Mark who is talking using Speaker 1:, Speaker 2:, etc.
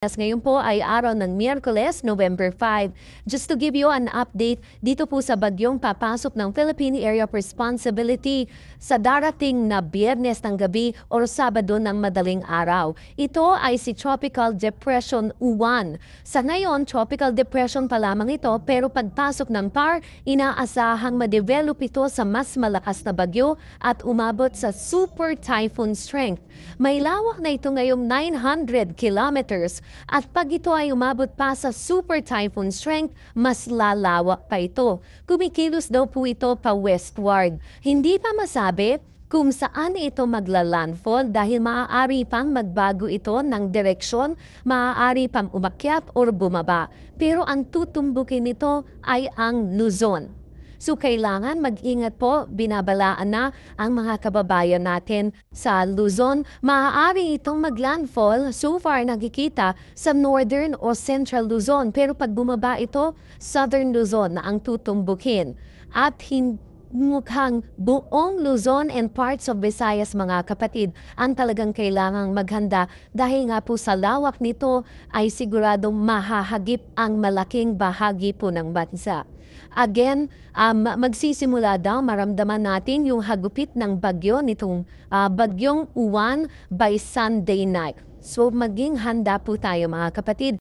Speaker 1: Ngayon po ay araw ng Miyerkules, November 5. Just to give you an update, dito po sa bagyong papasok ng Philippine Area of Responsibility sa darating na Biyernes ng gabi o Sabado ng madaling araw. Ito ay si Tropical Depression Uwan. Sa ngayon, Tropical Depression pa lamang ito pero pagpasok ng PAR, inaasahang ma-develop ito sa mas malakas na bagyo at umabot sa Super Typhoon strength. May lawak na ito ngayong 900 kilometers. At pag ito ay umabot pa sa super typhoon strength, mas lalawak pa ito. Kumikilos daw po ito pa westward. Hindi pa masabi kung saan ito magla-landfall dahil maaari pang magbago ito ng direksyon, maaari pang umakyat o bumaba. Pero ang tutumbukin nito ay ang Luzon. So kailangan mag-ingat po, binabalaan na ang mga kababayan natin sa Luzon. Maaari itong maglandfall, so far nakikita sa northern o central Luzon. Pero pag bumaba ito, southern Luzon na ang tutumbukin. At mukhang buong Luzon and parts of Visayas mga kapatid ang talagang kailangang maghanda dahil nga po sa lawak nito ay siguradong mahahagip ang malaking bahagi po ng bansa. Again, magsisimula daw maramdaman natin yung hagupit ng bagyo nitong bagyong Uwan by Sunday night. So maging handa po tayo mga kapatid.